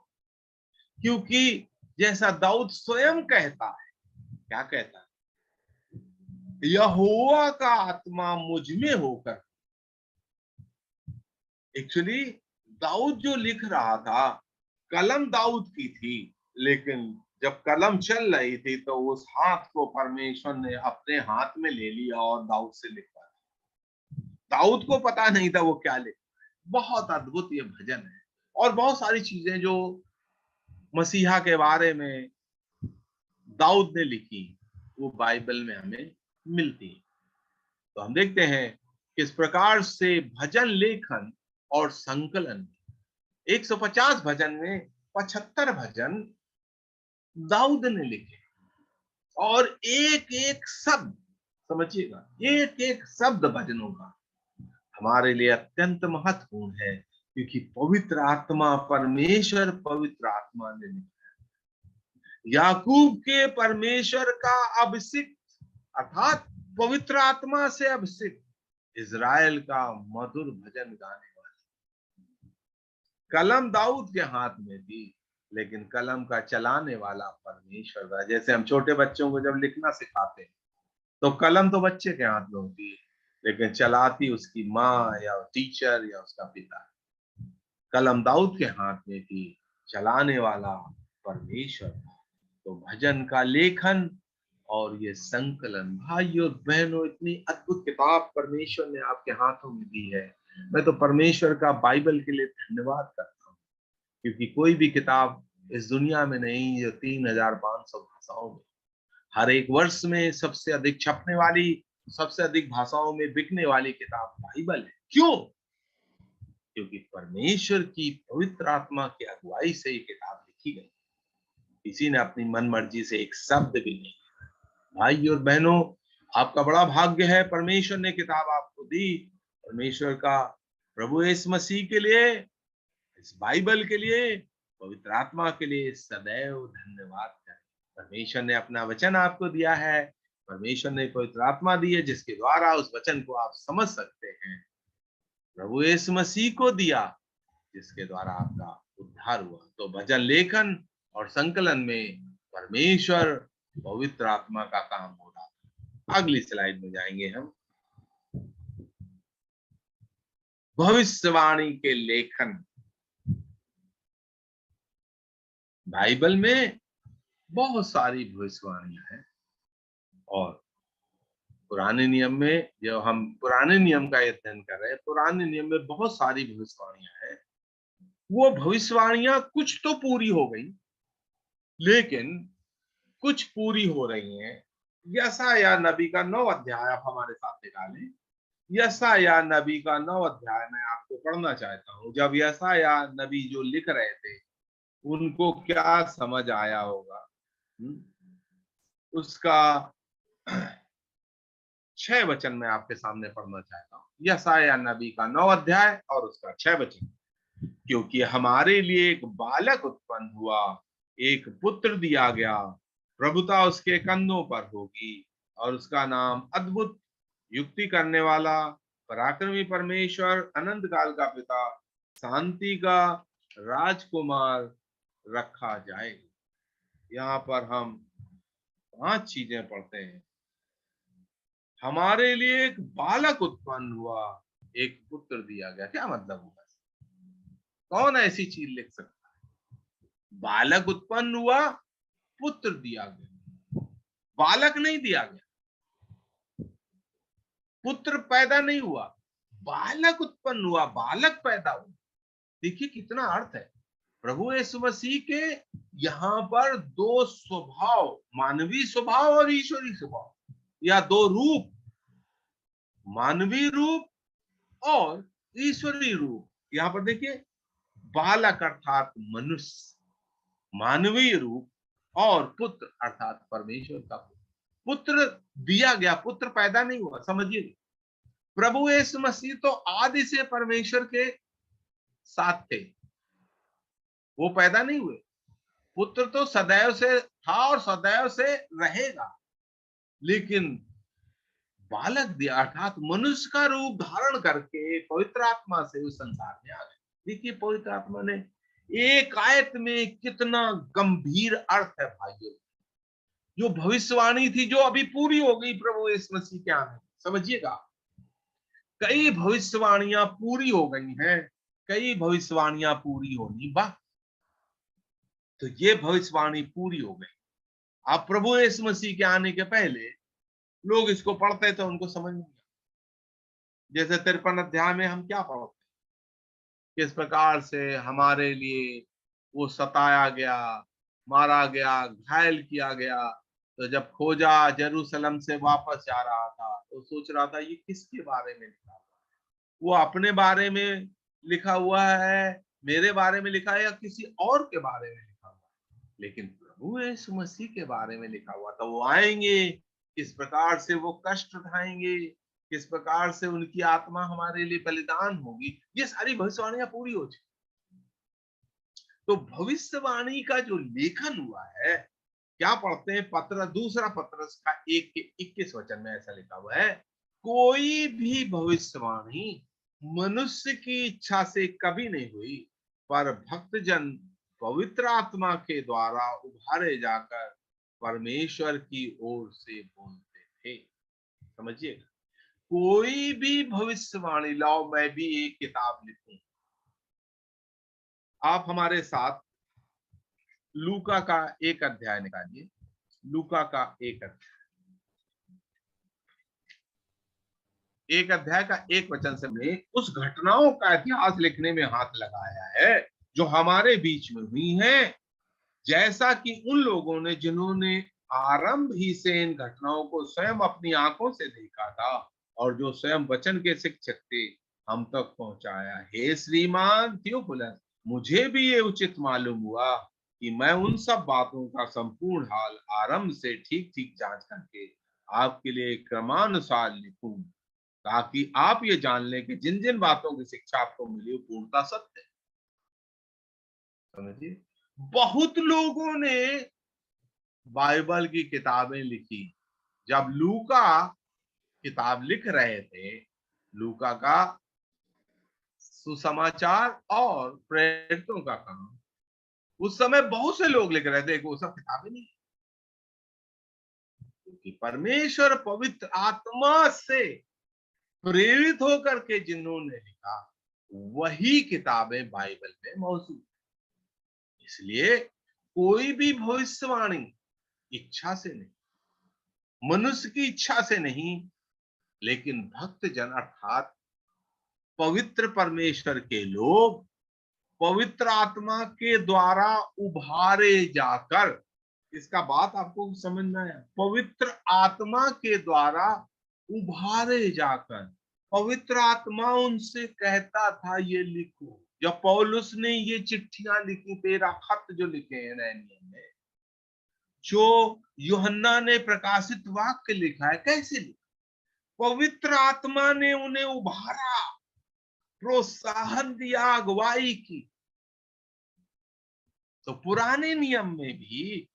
क्योंकि जैसा दाऊद स्वयं कहता है, क्या कहता है, यहोवा का आत्मा मुझ में होकर। एक्चुअली दाऊद जो लिख रहा था, कलम दाऊद की थी, लेकिन जब कलम चल रही थी तो उस हाथ को परमेश्वर ने अपने हाथ में ले लिया और दाऊद से लिखा। दाऊद को पता नहीं था वो क्या लिख। बहुत अद्भुत ये भजन है। और बहुत सारी चीजें जो मसीहा के बारे में दाऊद ने लिखी, वो बाइबल में हमें मिलती है। तो हम देखते हैं किस प्रकार से भजन लेखन और संकलन, 150 भजन में 75 भजन दाऊद ने लिखे। और एक एक शब्द, समझिएगा, एक एक शब्द भजनों का हमारे लिए अत्यंत महत्वपूर्ण है, क्योंकि पवित्र आत्मा, परमेश्वर पवित्र आत्मा ने लिखा। याकूब के परमेश्वर का अभिषिक्त, अर्थात पवित्र आत्मा से अभिषिक्त इजराइल का मधुर भजन गाने वाला। कलम दाऊद के हाथ में थी, लेकिन कलम का चलाने वाला परमेश्वर था। जैसे हम छोटे बच्चों को जब लिखना सिखाते हैं, तो कलम तो बच्चे के हाथ में होती है, लेकिन चलाती उसकी माँ या टीचर या उसका पिता। कलम दाऊद के हाथ में थी, चलाने वाला परमेश्वर था। तो भजन का लेखन और ये संकलन, भाइयों बहनों, इतनी अद्भुत किताब परमेश्वर ने आपके हाथों में दी है। मैं तो परमेश्वर का बाइबल के लिए धन्यवाद करता हूँ, क्योंकि कोई भी किताब इस दुनिया में नहीं जो 3500 भाषाओं में, हर एक वर्ष में सबसे अधिक छपने वाली, सबसे अधिक भाषाओं में बिकने वाली किताब बाइबल है। क्यों? क्योंकि परमेश्वर की पवित्र आत्मा की अगुवाई से ये किताब लिखी गई। किसी ने अपनी मन मर्जी से एक शब्द भी नहीं। भाई और बहनों, आपका बड़ा भाग्य है, परमेश्वर ने किताब आपको दी। परमेश्वर का प्रभु यीशु मसीह के लिए, इस बाइबल के लिए, पवित्र आत्मा के लिए सदैव धन्यवाद करें। परमेश्वर ने अपना वचन आपको दिया है, परमेश्वर ने पवित्र आत्मा दी है, जिसके द्वारा उस वचन को आप समझ सकते हैं। प्रभु यीशु मसीह को दिया, जिसके द्वारा आपका उद्धार हुआ। तो भजन लेखन और संकलन में परमेश्वर पवित्र आत्मा का काम हो रहा। अगली स्लाइड में जाएंगे हम। भविष्यवाणी के लेखन। बाइबल में बहुत सारी भविष्यवाणियां हैं, और पुराने नियम में, जो हम पुराने नियम का अध्ययन कर रहे हैं, पुराने नियम में बहुत सारी भविष्यवाणियां हैं। वो भविष्यवाणियां कुछ तो पूरी हो गई, लेकिन कुछ पूरी हो रही हैं। यशायाह नबी का 9 अध्याय आप हमारे साथ निकालें। यशायाह नबी का 9 अध्याय मैं आपको पढ़ना चाहता हूँ। जब यशायाह नबी जो लिख रहे थे, उनको क्या समझ आया होगा, उसका 6 वचन मैं आपके सामने पढ़ना चाहता हूँ। यशायाह नबी का 9 अध्याय और उसका 6 वचन। क्योंकि हमारे लिए एक बालक उत्पन्न हुआ, एक पुत्र दिया गया, प्रभुता उसके कंधों पर होगी, और उसका नाम अद्भुत, युक्ति करने वाला, पराक्रमी परमेश्वर, अनंत काल का पिता, शांति का राजकुमार रखा जाएगा। यहाँ पर हम 5 चीजें पढ़ते हैं। हमारे लिए एक बालक उत्पन्न हुआ, एक पुत्र दिया गया। क्या मतलब हुआ? कौन ऐसी चीज लिख सकता है? बालक उत्पन्न हुआ, पुत्र दिया गया। बालक नहीं दिया गया, पुत्र पैदा नहीं हुआ, बालक उत्पन्न हुआ, बालक पैदा हुआ। देखिए कितना अर्थ है। प्रभु यीशु मसीह के यहाँ पर 2 स्वभाव, मानवीय स्वभाव और ईश्वरीय स्वभाव, या 2 रूप, मानवीय रूप और ईश्वरीय रूप। यहाँ पर देखिए, बालक अर्थात मनुष्य, मानवीय रूप, और पुत्र अर्थात परमेश्वर का पुत्र दिया गया। पुत्र पैदा नहीं हुआ, समझिए। प्रभु यीशु मसीह तो आदि से परमेश्वर के साथ थे, वो पैदा नहीं हुए। पुत्र तो सदैव से था और सदैव से रहेगा, लेकिन बालक दिया अर्थात मनुष्य का रूप धारण करके पवित्र आत्मा से उस संसार में आ गए। देखिए पवित्र आत्मा ने एक आयत में कितना गंभीर अर्थ है भाइयों। जो भविष्यवाणी थी जो अभी पूरी हो गई प्रभु यीशु मसीह के आने, समझिएगा, कई भविष्यवाणियां पूरी हो गई हैं, कई भविष्यवाणियां पूरी होनी बाकी। तो ये भविष्यवाणी पूरी हो गई। अब प्रभु यीशु मसीह के आने के पहले लोग इसको पढ़ते थे, उनको समझ नहीं आता। जैसे 53 अध्याय में हम क्या पढ़ते, किस प्रकार से हमारे लिए वो सताया गया, मारा गया, घायल किया गया। तो जब खोजा जेरूसलम से वापस जा रहा था तो सोच रहा था ये किसके बारे में लिखा हुआ है, वो अपने बारे में लिखा हुआ है, मेरे बारे में लिखा है, या किसी और के बारे में लिखा हुआ है। लेकिन प्रभु यीशु मसीह के बारे में लिखा हुआ था, वो आएंगे, किस प्रकार से वो कष्ट उठाएंगे, किस प्रकार से उनकी आत्मा हमारे लिए बलिदान होगी, ये सारी भविष्यवाणियां पूरी हो चुकी। तो भविष्यवाणी का जो लेखन हुआ है, क्या पढ़ते हैं, पत्र दूसरा पत्रस का 1 के 21 वचन में ऐसा लिखा हुआ है, कोई भी भविष्यवाणी मनुष्य की इच्छा से कभी नहीं हुई, पर भक्तजन पवित्र आत्मा के द्वारा उभारे जाकर परमेश्वर की ओर से बोलते थे। समझिए, कोई भी भविष्यवाणी, लाओ मैं भी एक किताब लिखूं। आप हमारे साथ लूका का 1 अध्याय निकालिए। लूका का 1 अध्याय, 1 अध्याय का 1 वचन से हमने उस घटनाओं का इतिहास लिखने में हाथ लगाया है जो हमारे बीच में हुई हैं, जैसा कि उन लोगों ने जिन्होंने आरंभ ही से इन घटनाओं को स्वयं अपनी आंखों से देखा था और जो स्वयं वचन के शिक्षक थे हम तक पहुंचाया। हे श्रीमान थियोफिलस, मुझे भी ये उचित मालूम हुआ कि मैं उन सब बातों का संपूर्ण हाल आरंभ से ठीक ठीक जांच करके आपके लिए क्रमानुसार लिखूं, ताकि आप ये जान लें कि जिन जिन बातों की शिक्षा आपको मिली वो पूर्णता सत्य है। समझिए, बहुत लोगों ने बाइबल की किताबें लिखी। जब लूका किताब लिख रहे थे, लूका का सुसमाचार और प्रेरितों का काम, उस समय बहुत से लोग लिख रहे थे, वो सब किताबें नहीं, क्योंकि परमेश्वर पवित्र आत्मा से प्रेरित होकर के जिन्होंने लिखा वही किताबें बाइबल में मौजूद। इसलिए कोई भी भविष्यवाणी इच्छा से नहीं, मनुष्य की इच्छा से नहीं, लेकिन भक्त जन अर्थात पवित्र परमेश्वर के लोग पवित्र आत्मा के द्वारा उभारे जाकर, इसका बात आपको समझना है, पवित्र आत्मा के द्वारा उभारे जाकर, पवित्र आत्मा उनसे कहता था ये लिखो। जब पौलुस ने ये चिट्ठियां लिखी, 13 खत जो लिखे हैं नए नियम में, जो यूहन्ना ने प्रकाशित वाक्य लिखा है, कैसे लिखा, पवित्र आत्मा ने उन्हें उभारा, प्रोत्साहन दिया, अगुवाई की। तो पुराने नियम में भी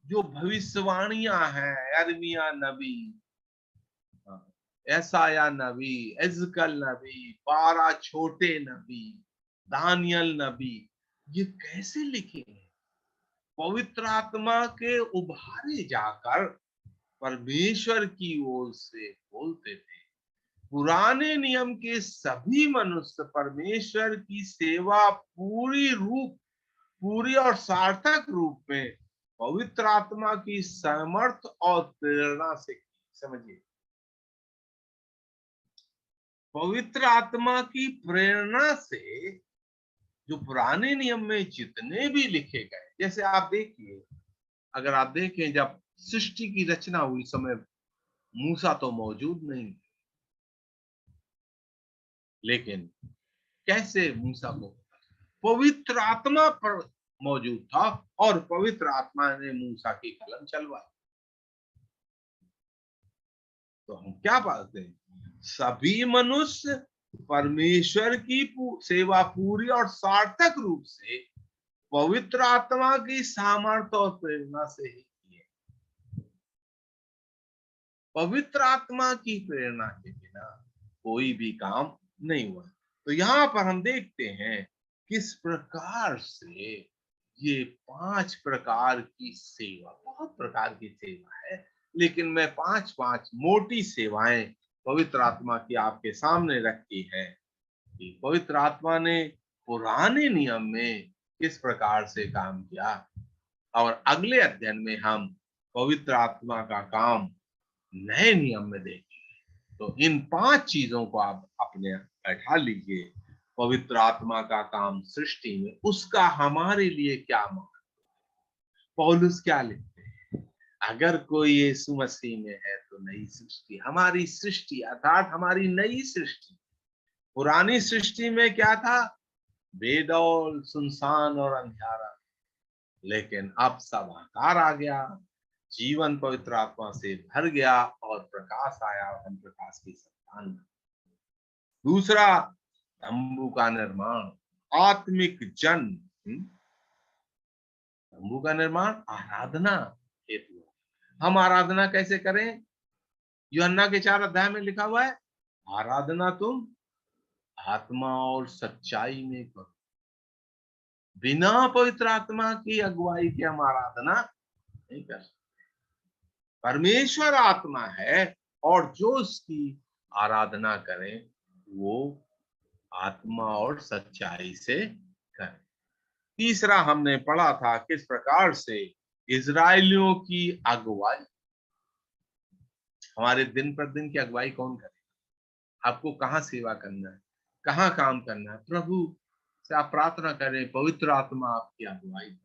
जो भविष्यवाणियां हैं, यिर्मयाह नबी, यशायाह नबी, एजकल नबी, 12 छोटे नबी, दानियल नबी, ये कैसे लिखे हैं, पवित्र आत्मा के उभारे जाकर परमेश्वर की ओर से बोलते थे। पुराने नियम के सभी मनुष्य परमेश्वर की सेवा पूरी और सार्थक रूप में पवित्र आत्मा की सामर्थ और प्रेरणा से की। समझिए, पवित्र आत्मा की प्रेरणा से जो पुराने नियम में जितने भी लिखे गए, जैसे आप देखिए, अगर आप देखें जब सृष्टि की रचना हुई समय मूसा तो मौजूद नहीं, लेकिन कैसे मूसा को पवित्र आत्मा पर मौजूद था और पवित्र आत्मा ने मूसा की कलम चलवाई। तो हम क्या पाते हैं, सभी मनुष्य परमेश्वर की सेवा पूरी और सार्थक रूप से पवित्र आत्मा की सामर्थ्य और प्रेरणा से ही किए। पवित्र आत्मा की प्रेरणा के बिना कोई भी काम नहीं हुआ। तो यहाँ पर हम देखते हैं किस प्रकार से ये 5 प्रकार की सेवा, बहुत प्रकार की सेवा है, लेकिन मैं 5 मोटी सेवाएं पवित्र आत्मा की आपके सामने रखी है कि पवित्र आत्मा ने पुराने नियम में किस प्रकार से काम किया, और अगले अध्ययन में हम पवित्र आत्मा का काम नए नियम में देखेंगे। तो इन 5 चीजों को आप अपने बैठा लीजिए। पवित्र आत्मा का काम सृष्टि में, उसका हमारे लिए क्या महत्व, पौलुस क्या लिखते हैं, अगर कोई यीशु मसीह में है तो नई सृष्टि, हमारी सृष्टि अर्थात हमारी नई सृष्टि। पुरानी सृष्टि में क्या था, बेडौल, सुनसान और अंधियारा, लेकिन अब सब आकार आ गया, जीवन पवित्र आत्मा से भर गया और प्रकाश आया और हम प्रकाश की संतान। दूसरा, तंबू का निर्माण, आत्मिक जन्म। तंबू का निर्माण आराधना हेतु। हम आराधना कैसे करें, यूहन्ना के 4 अध्याय में लिखा हुआ है, आराधना तुम आत्मा और सच्चाई में करो। बिना पवित्र आत्मा की अगुवाई के हम आराधना नहीं कर सकते। परमेश्वर आत्मा है और जो उसकी आराधना करें वो आत्मा और सच्चाई से करें। तीसरा, हमने पढ़ा था किस प्रकार से इजरायलियों की अगुवाई, हमारे दिन पर दिन की अगुवाई कौन करेगा, आपको कहाँ सेवा करना है, कहाँ काम करना है, प्रभु से आप प्रार्थना करें पवित्र आत्मा आपकी अगुवाई करे।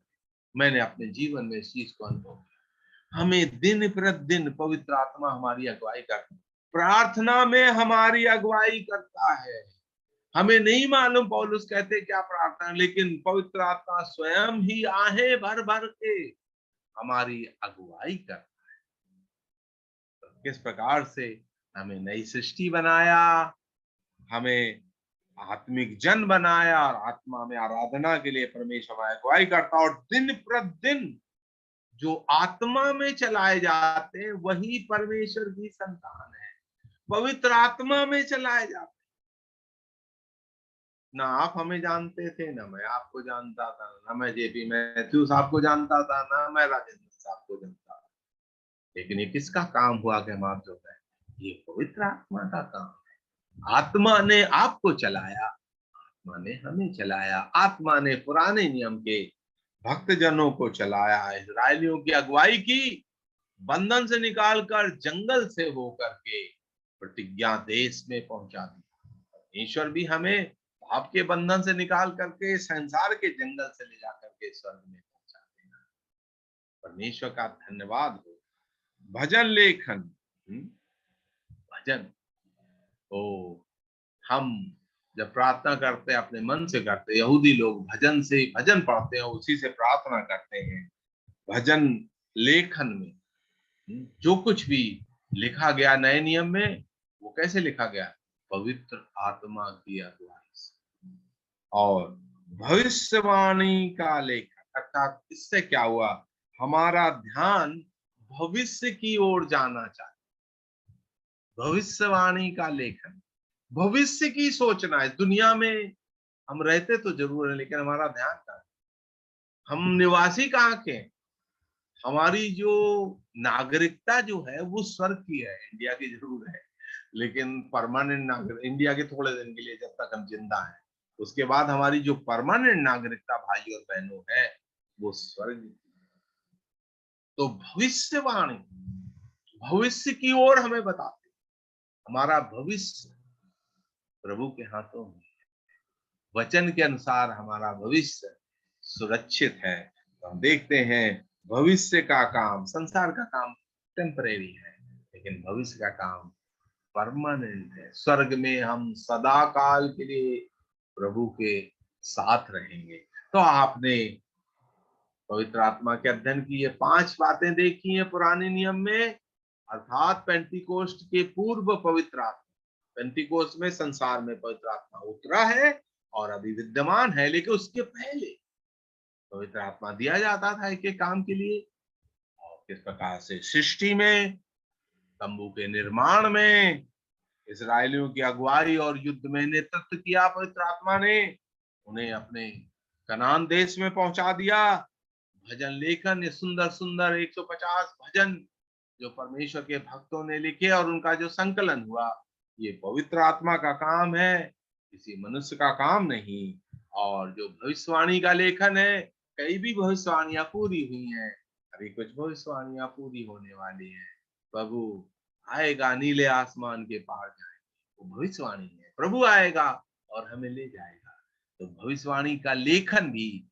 मैंने अपने जीवन में इस चीज को अनुभव किया, हमें दिन प्रतिदिन पवित्र आत्मा हमारी अगुवाई करता है, प्रार्थना में हमारी अगुवाई करता है। हमें नहीं मालूम पौलुस कहते क्या प्रार्थना, लेकिन पवित्र आत्मा स्वयं ही आहें भर भर के हमारी अगुवाई करता है। तो किस प्रकार से हमें नई सृष्टि बनाया, हमें आत्मिक जन बनाया और आत्मा में आराधना के लिए परमेश्वर अगुवाई करता, और दिन प्रतिदिन जो आत्मा में चलाए जाते हैं वही परमेश्वर की संतान है, पवित्र आत्मा में चलाए जाते। ना आप हमें जानते थे, ना मैं आपको जानता था, ना मैं जेपी मैथ्यूस आपको जानता था, ना मैं राजेंद्र साहब को जानता था, लेकिन ये किसका काम हुआ कि हम आप जो है, ये पवित्र आत्मा का काम है। आत्मा ने आपको चलाया, आत्मा ने हमें चलाया, आत्मा ने पुराने नियम के भक्तजनों को चलाया, इजरायलियों की अगुवाई की, बंधन से निकालकर जंगल से होकर के प्रतिज्ञा देश में पहुंचा दिया। परमेश्वर भी हमें पाप के बंधन से निकाल करके संसार के जंगल से ले जाकर के स्वर्ग में पहुंचा देना। परमेश्वर का धन्यवाद हो। भजन लेखन, भजन, तो हम जब प्रार्थना करते हैं अपने मन से करते हैं, यहूदी लोग भजन से भजन पढ़ते हैं, उसी से प्रार्थना करते हैं। भजन लेखन में जो कुछ भी लिखा गया नए नियम में, वो कैसे लिखा गया, पवित्र आत्मा की अगुवाई से। और भविष्यवाणी का लेखन, अर्थात इससे क्या हुआ, हमारा ध्यान भविष्य की ओर जाना चाहिए। भविष्यवाणी का लेखन, भविष्य की सोचना है। दुनिया में हम रहते तो जरूर है, लेकिन हमारा ध्यान कहाँ है, हम निवासी कहाँ के, हमारी जो नागरिकता जो है वो स्वर्ग की है, इंडिया की जरूर है, लेकिन परमानेंट नागरिक इंडिया के थोड़े दिन के लिए जब तक हम जिंदा हैं, उसके बाद हमारी जो परमानेंट नागरिकता भाई और बहनों है वो स्वर्ग। तो भविष्यवाणी भविष्य की ओर हमें बताते, हमारा भविष्य प्रभु के हाथों में, वचन के अनुसार हमारा भविष्य सुरक्षित है। तो हम देखते हैं भविष्य का काम, संसार का काम टेम्परेरी है, लेकिन भविष्य का काम परमानेंट है। स्वर्ग में हम सदा काल के लिए प्रभु के साथ रहेंगे। तो आपने पवित्र आत्मा के अध्ययन की ये 5 बातें देखी हैं पुराने नियम में, अर्थात पेंटिकोस्ट के पूर्व पवित्र आत्मा, पेंटिकोस्ट में संसार में पवित्र आत्मा उतरा है और अभी विद्यमान है, लेकिन उसके पहले पवित्र आत्मा दिया जाता था एक एक काम के लिए। और किस प्रकार से सृष्टि में, तंबू के निर्माण में, इस्राएलियों की अगुवाई और युद्ध में नेतृत्व किया पवित्र आत्मा ने, उन्हें अपने कनान देश में पहुंचा दिया। भजन लेखन, ये सुंदर सुंदर 150 भजन जो परमेश्वर के भक्तों ने लिखे और उनका जो संकलन हुआ, ये पवित्र आत्मा का काम है, किसी मनुष्य का काम नहीं। और जो भविष्यवाणी का लेखन है, कई भी भविष्यवाणियां पूरी हुई हैं, अभी कुछ भविष्यवाणियां पूरी होने वाली हैं। प्रभु आएगा, नीले आसमान के पार जाएंगे, वो भविष्यवाणी है। प्रभु आएगा और हमें ले जाएगा। तो भविष्यवाणी का लेखन भी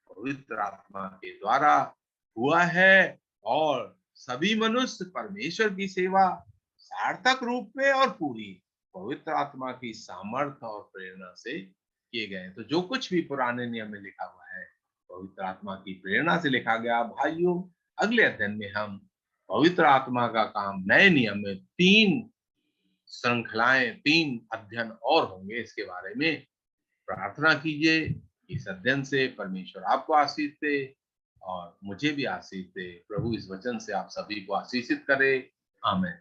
पवित्र आत्मा के द्वारा हुआ है और सभी मनुष्य परमेश्वर की सेवा सार्थक रूप में और पूरी पवित्र आत्मा की सामर्थ्य और प्रेरणा से किए गए। तो जो कुछ भी पुराने नियम में लिखा हुआ है, पवित्र आत्मा की प्रेरणा से लिखा गया। भाइयों, अगले अध्ययन में हम पवित्र आत्मा का काम नए नियम में 3 श्रृंखलाएं, 3 अध्ययन और होंगे। इसके बारे में प्रार्थना कीजिए। इस अध्ययन से परमेश्वर आपको आशीष दे और मुझे भी आशीष दे। प्रभु इस वचन से आप सभी को आशीषित करे। आमीन।